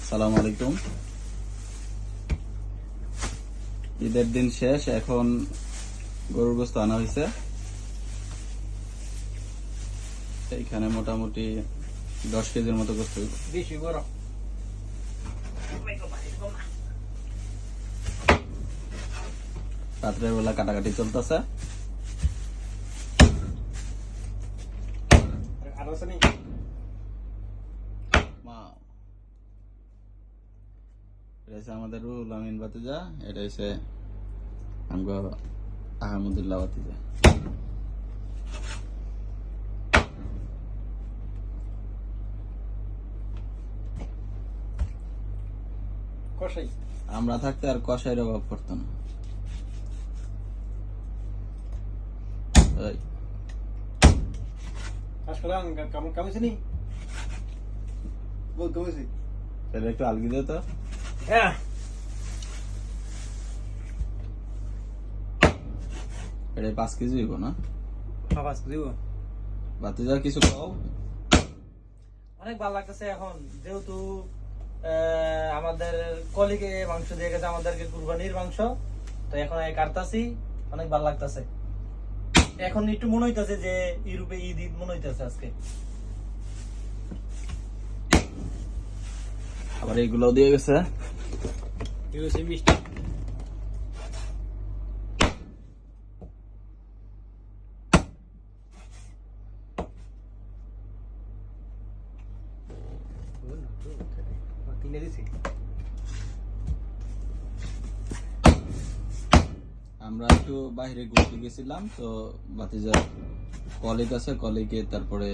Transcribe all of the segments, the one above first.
আসসালামু আলাইকুম। ঈদের দিন শেষ, এখন গরুর গোস্ত আনা হয়েছে। এইখানে মোটামুটি 10 কেজির মতো গোস্ত হইব। রাত্রের বেলা কাটাকাটি চলতেছে। এটা হচ্ছে আমাদের রুহুল আমিন ভাতিজা, এটা হচ্ছে আমগো আহমদুল্লাহ ভাতিজা। আমরা থাকতে আর কষাইয়ের অভাব পড়তো না। একটু আলগি দে তো। এটা 5 কেজি হইব না? 5 কেজি ভাতিজা কিছু খাও। অনেক ভালো লাগতেছে এখন, যেহেতু আমাদের কলিগে মাংস দিয়ে গেছে আমাদেরকে কুরবানির মাংস, তো এখন কাটতাছি, অনেক ভালো লাগতেছে। এখন একটু মনে হইতেছে যে ইউরোপে ঈদ ঈদ মনে হইতেছে আজকে। আবার এইগুলো দিয়ে গেছে মিষ্টি। আমরা একটু বাইরে ঘুরতে গেছিলাম, তো ভাতিজার কলিগ আছে, কলিগে তারপরে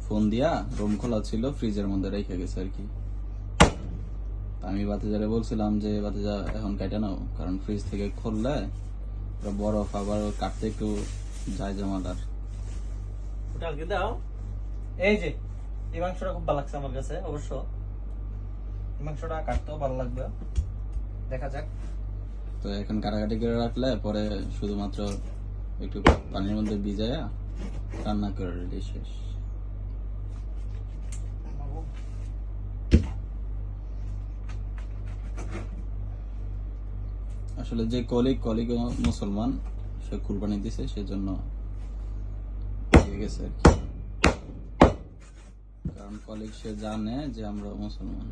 ফোন দিয়া রুম খোলা ছিল, ফ্রিজের মধ্যে রেখে গেছে আর কি। আমি ভাতিজারে বলছিলাম যে ভাতিজা এখন কাটা নাও, কারণ ফ্রিজ থেকে খুললে বরফ আবার কাটতে একটু যায় জমাদার। দাও, এই যে এই মাংসটা খুব ভালো লাগছে আমার কাছে। অবশ্য এই মাংসটা কাটতেও ভালো লাগবে, দেখা যাক। তো এখন কাটাকাটি করে রাখলে পরে শুধুমাত্র একটু পানির মধ্যে ভিজায়া রান্না করে রেডি, শেষ। আসলে যে কলিগ মুসলমান, সে কুরবানি দিছে, সেজন্য দিয়ে গেছে আর কি। কারণ কলিগ সে জানে যে আমরা মুসলমান।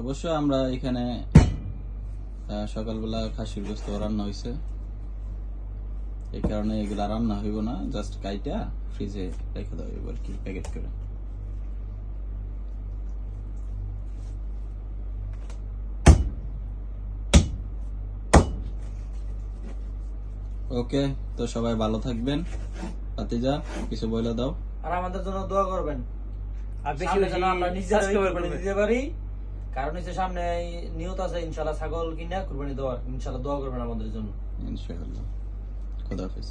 অবশ্য আমরা এখানে সকালবেলা খাসির গোস্ত রান্না হয়েছে, এই কারণে এগুলা রান্না হইব না, জাস্ট কাইটা ফ্রিজে রেখে দেওয়া হইব আর কি, প্যাকেট করে। ওকে, তো সবাই ভালো থাকবেন। ভাতিজা কিছু বলে দাও। আর আমাদের জন্য দোয়া করবেন, আর বেশি বেশি আমরা নিজেরাই কুরবানি দিতে পারি। কারণ হচ্ছে সামনে নিয়ত আছে ইনশাআল্লাহ ছাগল কিনা কুরবানি দেওয়ার। ইনশাআল্লাহ দোয়া করবেন আমাদের জন্য। ইনশাআল্লাহ। খোদা হাফেজ।